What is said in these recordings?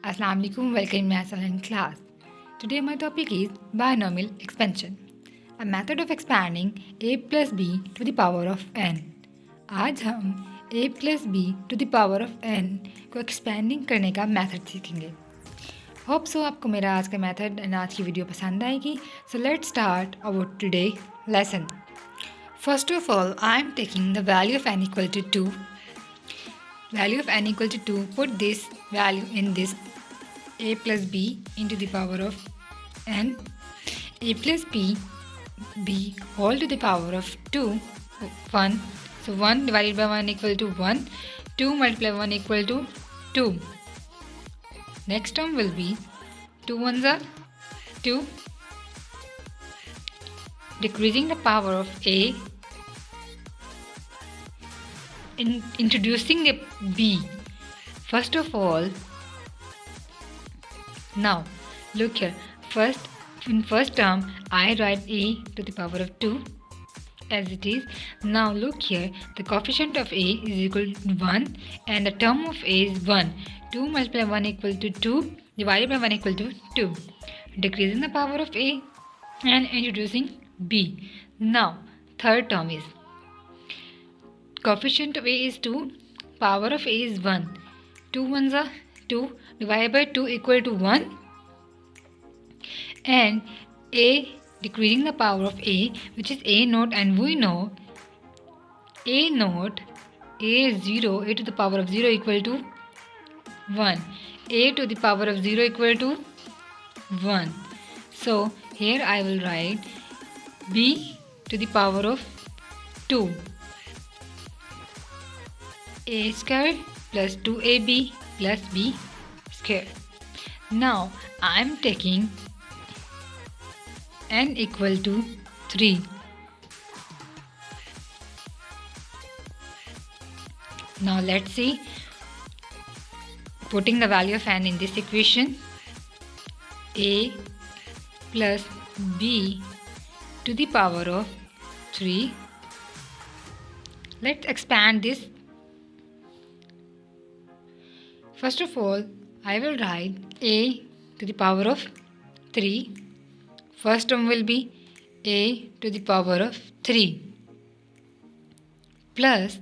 Assalamu alaikum, welcome in my silent class. Today my topic is binomial expansion, a method of expanding a plus b to the power of n. आज हम a plus b to the power of n को expanding करने का method सीखेंगे. Hope so आपको मेरा आज का मेथड एंड आज की वीडियो पसंद आएगी. So let's start our today lesson. First of all, I am taking the value of n equal to 2. Value of n equal to 2, put this value in this a plus b into the power of n. A plus b whole to the power of 2, 1. So 1 divided by 1 equal to 1. 2 multiplied by 1 equal to 2. Next term will be 2 ones are 2. Decreasing the power of a, introducing the b. First of all, now look here. In first term, I write a to the power of 2 as it is. Now look here, the coefficient of a is equal to 1 and the term of a is 1. 2 multiplied by 1 equal to 2 divided by 1 equal to 2. Decreasing the power of a and introducing b. Now third term is coefficient of a is 2, power of a is 1. 2 ones are 2 divided by 2 equal to 1 and a, decreasing the power of a, which is a naught, and we know a naught, a is 0, a to the power of 0 equal to 1, a to the power of 0 equal to 1. So here I will write b to the power of 2, a square plus 2ab plus b square. Now I am taking n equal to 3. Now let's see, putting the value of n in this equation, a plus b to the power of 3. Let's expand this. First of all, I will write a to the power of 3. First term will be a to the power of 3 plus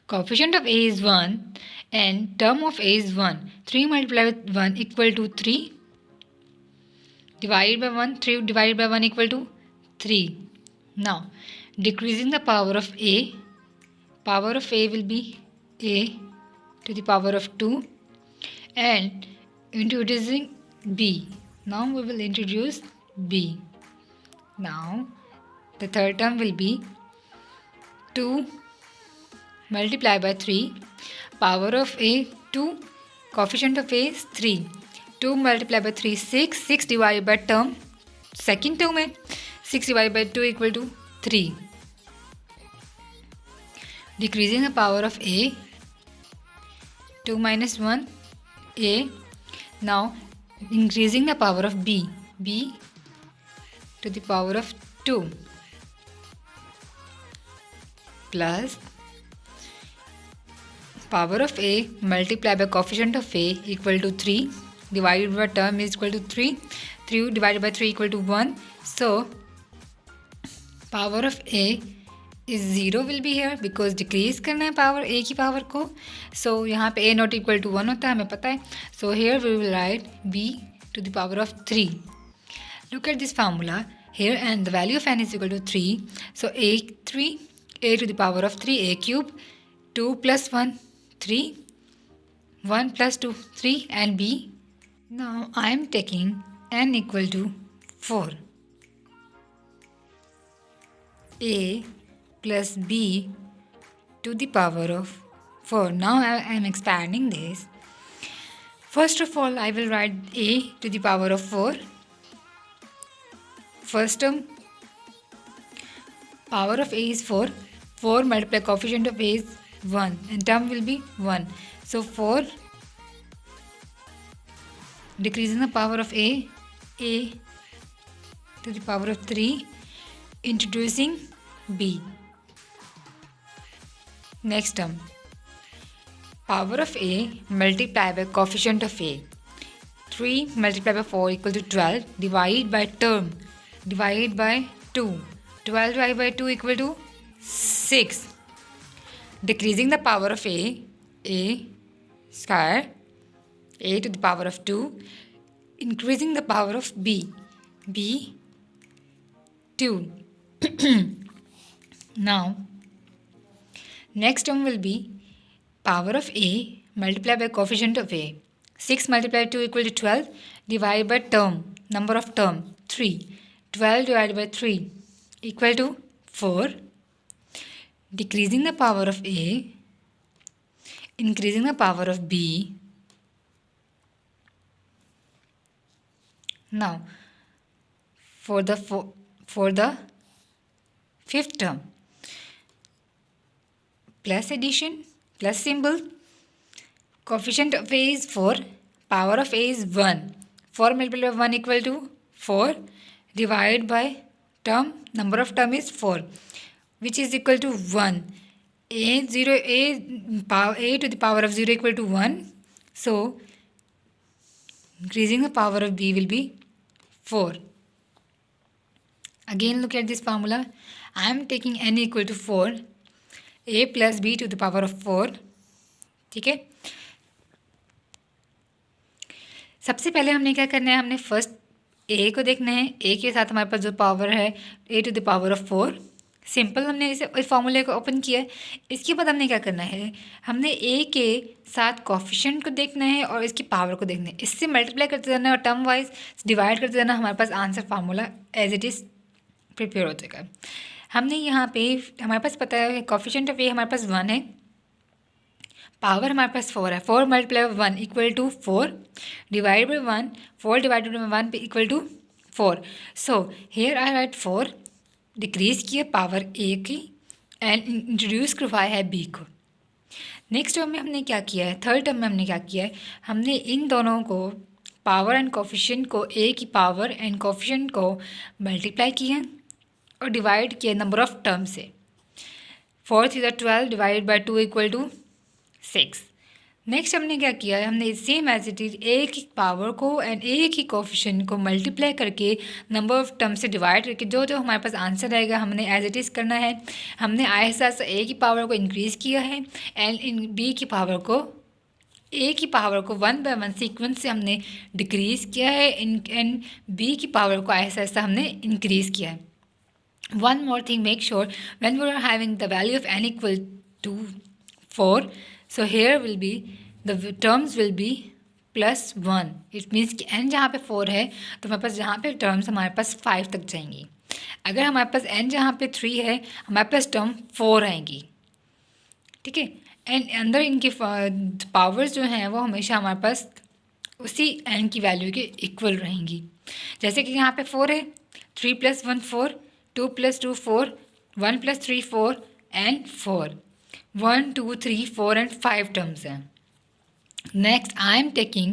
coefficient of a is 1 and term of a is 1. 3 multiplied with 1 equal to 3 divided by 1. 3 divided by 1 equal to 3. Now decreasing the power of a will be a to the power of 2 and introducing b. Now we will introduce b. Now the third term will be 2 multiplied by 3, power of a 2, coefficient of a is 3. 2 multiplied by 3 6, 6 divided by term second term है, 6 divided by 2 equal to 3. Decreasing the power of a, 2 minus 1 a. Now increasing the power of b to the power of 2 plus power of a multiplied by coefficient of a equal to 3 divided by term is equal to 3. 3 divided by 3 equal to 1. So power of a is 0 will be here because decrease करना है power a की power को. So यहाँ पे a not equal to 1 होता है, हमें पता है. So here we will write b to the power of 3. Look at this formula here, and the value of n is equal to 3. So a to the power of 3, a cube, 2 plus 1, 3, 1 plus 2, 3, and b. Now I am taking n equal to 4. A plus b to the power of 4. Now I am expanding this. First of all, I will write a to the power of 4. First term, power of a is 4. 4 multiplied coefficient of a is 1 and term will be 1. So 4, decreasing the power of a to the power of 3, introducing b. Next term, power of a multiplied by coefficient of a. 3 multiplied by 4 equal to 12. Divide by term. Divide by 2. 12 divided by 2 equal to 6. Decreasing the power of a square, a to the power of 2. Increasing the power of b 2. Now, next term will be power of a multiplied by coefficient of a. 6 multiplied by 2 equal to 12. Divided by term, number of term, 3. 12 divided by 3 equal to 4. Decreasing the power of a, increasing the power of b. Now, for the fifth term, plus addition, plus symbol. Coefficient of a is 4, power of a is 1. 4 multiplied by 1 equal to 4. Divided by term, number of term is 4, which is equal to 1. A to the power of 0 equal to 1. So, increasing the power of b will be 4. Again, look at this formula. I am taking n equal to 4. A plus b to the power of 4. ठीक है, सबसे पहले हमने क्या करना है, हमने first A को देखना है. ए के साथ हमारे पास जो पावर है A to the power of 4. Simple हमने इसे इस फॉर्मूले को ओपन किया है. इसके बाद हमने क्या करना है, हमने ए के साथ कोफिशिएंट को देखना है और इसकी पावर को देखना है. इससे मल्टीप्लाई करते जाना है और टर्म वाइज डिवाइड करते जाना. हमारे पास answer formula as it is prepare हो जाएगा. हमने यहाँ पे हमारे पास पता है कोफिशिएंट ऑफ ए हमारे पास 1 है, पावर हमारे पास 4 है. 4 multiply by 1 equal to 4. Divide by 1, 4 divided by 1 equal to 4. So here I write 4. Decrease किया पावर ए की एंड इंट्रोड्यूस करवाया है बी को. नेक्स्ट टर्म में हमने क्या किया है, थर्ड टर्म में हमने क्या किया है, हमने इन दोनों को पावर एंड कोफिशिएंट को ए की पावर एंड कोफिशिएंट को मल्टीप्लाई किया और डिवाइड किया नंबर ऑफ टर्म से. 4 3 12 divide by 2 equal to 6. Next हमने क्या किया है, हमने same as it is A की पावर को एंड ए की कोफिशिएंट को मल्टीप्लाई करके नंबर ऑफ टर्म से डिवाइड करके जो जो हमारे पास आंसर आएगा हमने एज इट इज़ करना है. हमने आहिस्ता आहिस्ता ए की पावर को इंक्रीज़ किया है एंड इन बी की पावर को ए की पावर को 1 बाय 1 सीक्वेंस से हमने डिक्रीज़ किया है एंड बी की पावर को आहिस्ता आहिस्ता हमने इंक्रीज़ किया है. One more thing, make sure when we are having the value of n equal to 4, so here will be the terms will be plus 1. It means कि n जहाँ पे 4 है तो हमारे पास जहाँ पे terms हमारे पास 5 तक जाएंगी. अगर हमारे पास n जहाँ पे 3 है हमारे पास term 4 आएंगी. ठीक है, एंड अंदर इनके पावर्स जो हैं वो हमेशा हमारे पास उसी n की वैल्यू के इक्वल रहेंगी. जैसे कि यहाँ पे 4 है, 3 + 1 4, 2 + 2 4, 1 + 3 4 and 4. 1 2 3 4 and 5 terms हैं. Next I am taking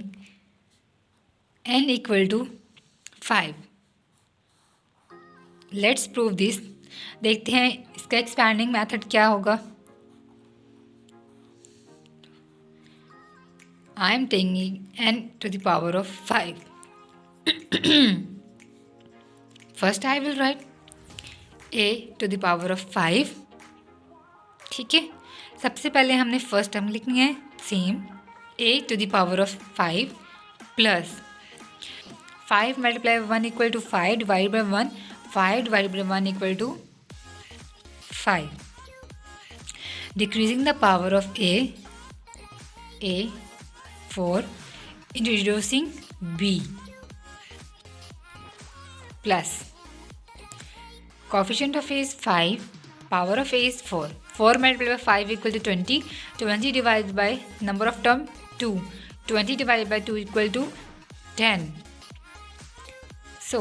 n equal to 5. Let's prove this. देखते हैं इसका एक्सपैंडिंग मेथड क्या होगा. I am taking n to the power of 5. First I will write a to the power of 5. ठीक है, सबसे पहले हमने फर्स्ट टर्म लिखनी है same a to the power of 5 plus 5 multiply 1 equal to 5 divide by 1. 5 divide by 1 equal to 5. Decreasing the power of a 4, introducing b plus coefficient of a is 5, power of a is 4. 4 multiplied by 5 equal to 20. 20 divided by number of term 2. 20 divided by 2 equal to 10. So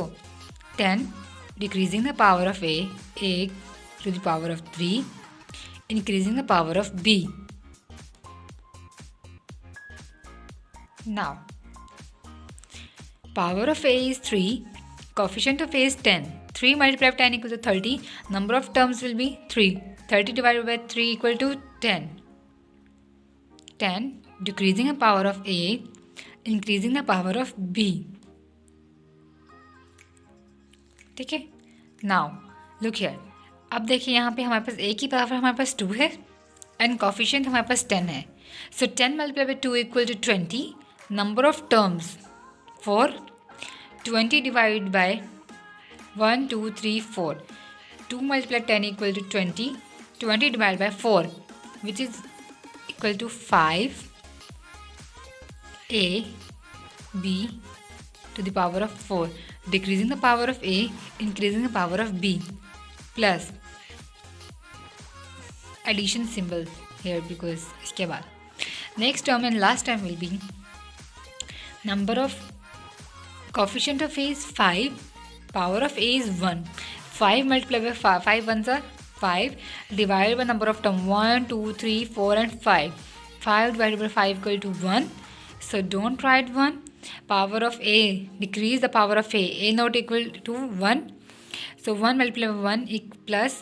10, decreasing the power of a to the power of 3, increasing the power of b. Now power of a is 3, coefficient of a is 10. 3 multiplied by 10 equal to 30. Number of terms will be 3. 30 divided by 3 equal to 10. 10, decreasing the power of a, increasing the power of B. ठीक है, now look here. अब देखिए यहाँ पे हमारे पास ए की power हमारे पास 2 है एंड कोफिशिएंट हमारे पास 10 है। So 10 multiply by 2 equal to 20। Number of terms for 20 divide by 1 2 3 4। 2 multiply 10 equal to 20। 20 divide by 4 which is equal to 5 a b to the power of 4, decreasing the power of a, increasing the power of b, plus addition symbol here because इसके बाद next term and last term will be number of coefficient of a is 5, power of a is 1. 5 multiplied by 5 ones are 5 divided by number of term 1 2 3 4 and 5. 5 divided by 5 equal to 1. So don't write 1. Power of a, decrease the power of a not equal to 1. So 1 multiplied by 1 plus,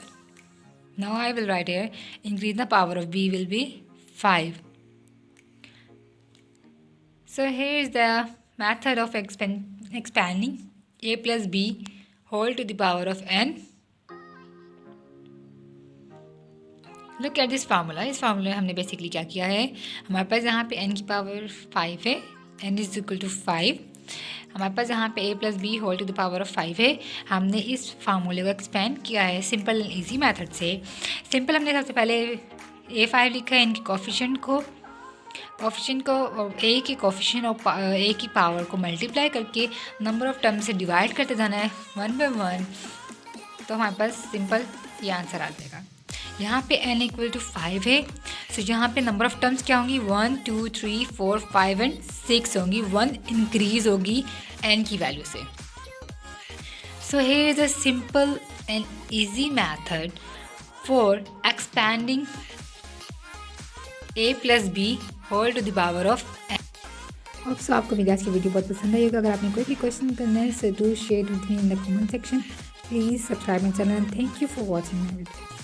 now I will write here, increase the power of b will be 5. So here is the method of expanding a plus b whole to the power of n. Look at this formula. इस formula में हमने basically क्या किया है, हमारे पास यहाँ पे n की पावर 5 है, n इज इक्वल टू 5। हमारे पास यहाँ पे a plus B whole to the power of 5 है। हमने इस फार्मूले को एक्सपेंड किया है सिंपल एंड ईजी मेथड से। सिंपल हमने सबसे पहले a5 लिखा है, इनके कोफिशिएंट को a के कोफिशिएंट और a की पावर को मल्टीप्लाई करके नंबर ऑफ टर्म से डिवाइड करते जाना है 1 बाय 1, तो हमारे पास सिंपल ये आंसर आ जाएगा। यहाँ पे n इक्वल टू 5 है, सो यहाँ पे नंबर ऑफ टर्म्स क्या होंगी 1 2 3 4 5 एंड 6 होंगी। 1 इंक्रीज होगी n की वैल्यू से। So here is a simple and easy method for expanding a plus B whole to the power of n। Hope so आपको मेरी आज की वीडियो बहुत पसंद आई होगा। अगर आपने कोई भी क्वेश्चन करना है so do share with me in the comment section. Please subscribe my channel. Thank you for watching my video.